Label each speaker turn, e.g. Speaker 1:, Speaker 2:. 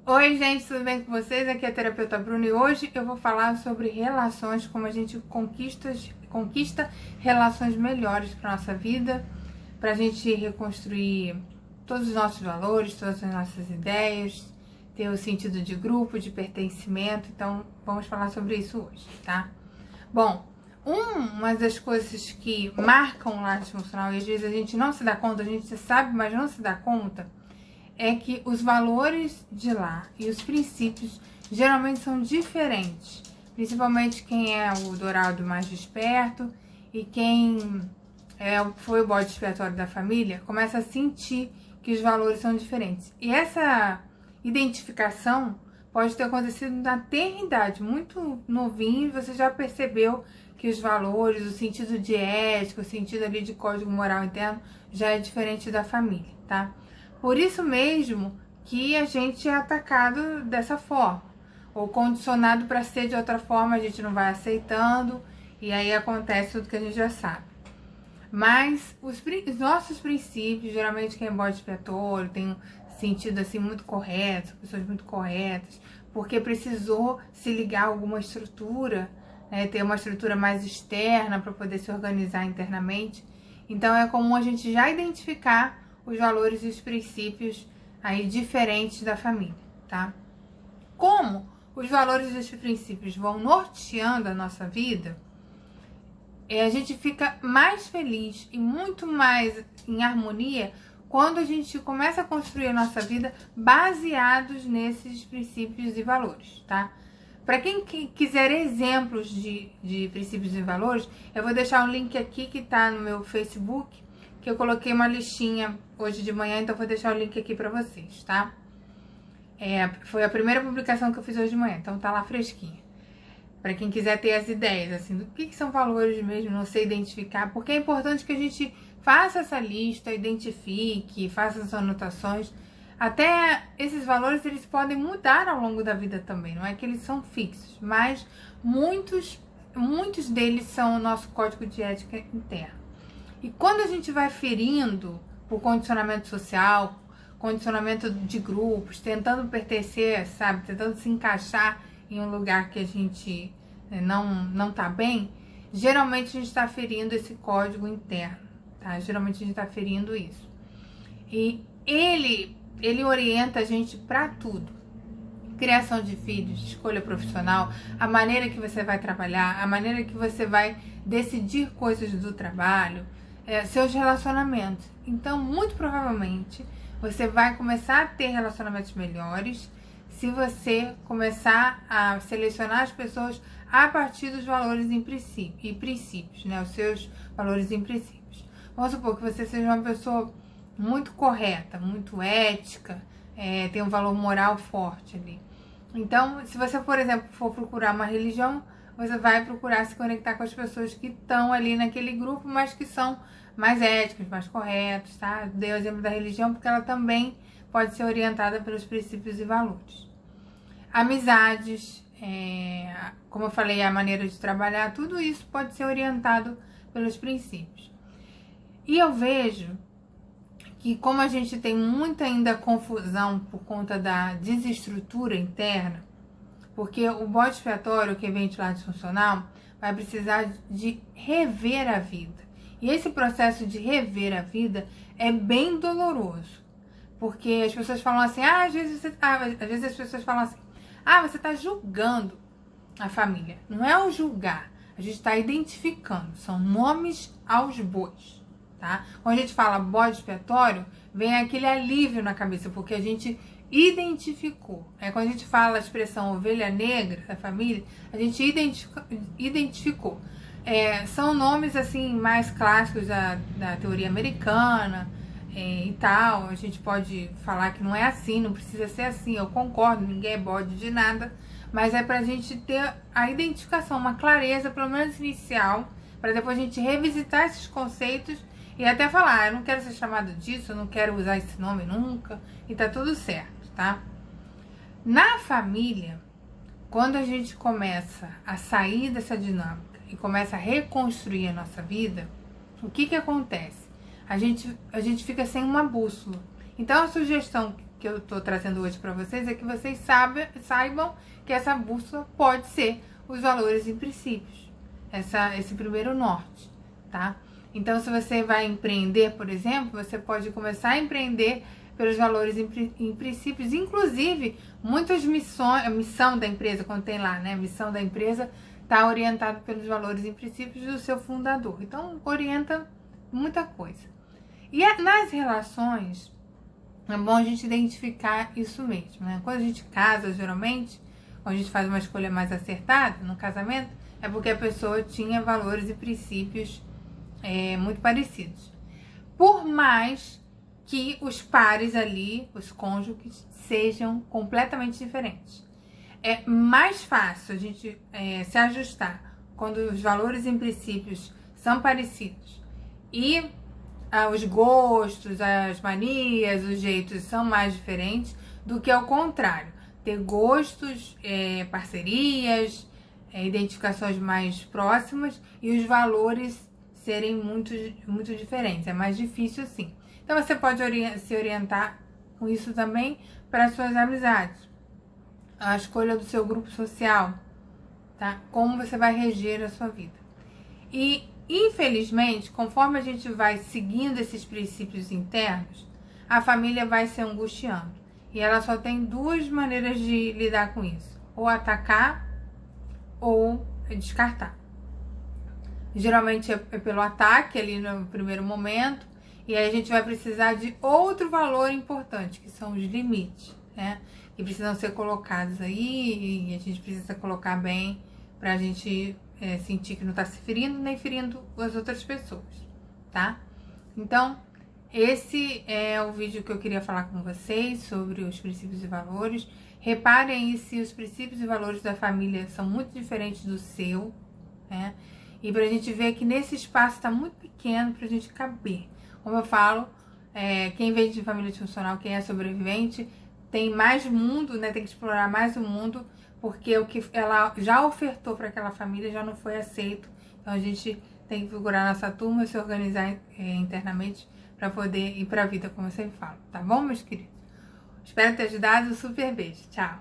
Speaker 1: Oi, gente, tudo bem com vocês? Aqui é a terapeuta Bruna e hoje eu vou falar sobre relações, como a gente conquista relações melhores para nossa vida, para a gente reconstruir todos os nossos valores, todas as nossas ideias, ter o sentido de grupo, de pertencimento. Então, vamos falar sobre isso hoje, tá? Bom, uma das coisas que marcam o lar disfuncional e às vezes a gente não se dá conta, a gente sabe, mas não se dá conta, é que os valores de lá e os princípios geralmente são diferentes, principalmente quem é o dourado mais desperto e quem foi o bode expiatório da família, começa a sentir que os valores são diferentes. E essa identificação pode ter acontecido na tenridade, muito novinho, você já percebeu que os valores, o sentido de ética, o sentido ali de código moral interno já é diferente da família, tá? Por isso mesmo que a gente é atacado dessa forma, ou condicionado para ser de outra forma, a gente não vai aceitando, e aí acontece tudo que a gente já sabe. Mas os nossos princípios, geralmente quem é bode expiatório, tem um sentido assim muito correto, pessoas muito corretas, porque precisou se ligar a alguma estrutura, né, ter uma estrutura mais externa para poder se organizar internamente. Então é comum a gente já identificar os valores e os princípios aí diferentes da família, tá? Como os valores e os princípios vão norteando a nossa vida, a gente fica mais feliz e muito mais em harmonia quando a gente começa a construir a nossa vida baseados nesses princípios e valores, tá? Para quem quiser exemplos de princípios e valores, eu vou deixar um link aqui que tá no meu Facebook, que eu coloquei uma listinha hoje de manhã, então vou deixar o link aqui pra vocês, tá? Foi a primeira publicação que eu fiz hoje de manhã, então tá lá fresquinha. Pra quem quiser ter as ideias, assim, do que são valores mesmo, não sei identificar, porque é importante que a gente faça essa lista, identifique, faça as anotações. Até esses valores, eles podem mudar ao longo da vida também, não é que eles são fixos, mas muitos deles são o nosso código de ética interno. E quando a gente vai ferindo por condicionamento social, condicionamento de grupos, tentando pertencer, sabe, tentando se encaixar em um lugar que a gente não tá bem, geralmente a gente está ferindo esse código interno, tá? Geralmente a gente está ferindo isso. E ele orienta a gente para tudo. Criação de filhos, escolha profissional, a maneira que você vai trabalhar, a maneira que você vai decidir coisas do trabalho, seus relacionamentos. Então, muito provavelmente, você vai começar a ter relacionamentos melhores se você começar a selecionar as pessoas a partir dos valores e princípios, né? Os seus valores e princípios. Vamos supor que você seja uma pessoa muito correta, muito ética, tem um valor moral forte ali. Então, se você, por exemplo, for procurar uma religião, você vai procurar se conectar com as pessoas que estão ali naquele grupo, mas que são mais éticos, mais corretos, tá? Dei o exemplo da religião porque ela também pode ser orientada pelos princípios e valores. Amizades, como eu falei, a maneira de trabalhar, tudo isso pode ser orientado pelos princípios. E eu vejo que como a gente tem muita ainda confusão por conta da desestrutura interna, porque o bode expiatório, que vem de lado disfuncional, vai precisar de rever a vida. E esse processo de rever a vida é bem doloroso. Porque as pessoas falam assim, às vezes as pessoas falam assim, você está julgando a família. Não é o julgar, a gente está identificando, são nomes aos bois, tá? Quando a gente fala bode expiatório, vem aquele alívio na cabeça, porque a gente identificou. Quando a gente fala a expressão ovelha negra da família, a gente identificou. São nomes assim mais clássicos da teoria americana e tal. A gente pode falar que não é assim, não precisa ser assim. Eu concordo, ninguém é bode de nada, mas é pra gente ter a identificação, uma clareza, pelo menos inicial, para depois a gente revisitar esses conceitos e até falar, eu não quero ser chamado disso, eu não quero usar esse nome nunca, e tá tudo certo, tá? Na família, quando a gente começa a sair dessa dinâmica e começa a reconstruir a nossa vida, o que acontece? A gente fica sem uma bússola. Então a sugestão que eu tô trazendo hoje para vocês é que vocês saibam que essa bússola pode ser os valores e princípios, esse primeiro norte, tá? Então, se você vai empreender, por exemplo, você pode começar a empreender pelos valores e princípios, inclusive, muitas missão da empresa, quando tem lá, né, missão da empresa, está orientado pelos valores e princípios do seu fundador. Então, orienta muita coisa. E nas relações, é bom a gente identificar isso mesmo, né? Quando a gente casa, geralmente, quando a gente faz uma escolha mais acertada no casamento, é porque a pessoa tinha valores e princípios muito parecidos. Por mais que os pares ali, os cônjuges, sejam completamente diferentes. É mais fácil a gente se ajustar quando os valores e princípios são parecidos e os gostos, as manias, os jeitos são mais diferentes do que ao contrário. Ter gostos, parcerias, identificações mais próximas e os valores serem muito, muito diferentes. É mais difícil assim. Então você pode se orientar com isso também para as suas amizades. A escolha do seu grupo social, tá? Como você vai reger a sua vida. E, infelizmente, conforme a gente vai seguindo esses princípios internos, a família vai se angustiando. E ela só tem duas maneiras de lidar com isso. Ou atacar ou descartar. Geralmente é pelo ataque ali no primeiro momento. E aí a gente vai precisar de outro valor importante, que são os limites, né? Que precisam ser colocados aí e a gente precisa colocar bem pra gente sentir que não tá se ferindo nem ferindo as outras pessoas, tá? Então, esse é o vídeo que eu queria falar com vocês sobre os princípios e valores. Reparem se os princípios e valores da família são muito diferentes do seu, né? E pra gente ver que nesse espaço tá muito pequeno pra gente caber. Como eu falo, quem vem de família disfuncional, quem é sobrevivente, tem mais mundo, né? Tem que explorar mais o mundo, porque o que ela já ofertou para aquela família já não foi aceito. Então a gente tem que procurar nossa turma e se organizar internamente para poder ir para a vida, como eu sempre falo. Tá bom, meus queridos? Espero ter ajudado. Super beijo. Tchau.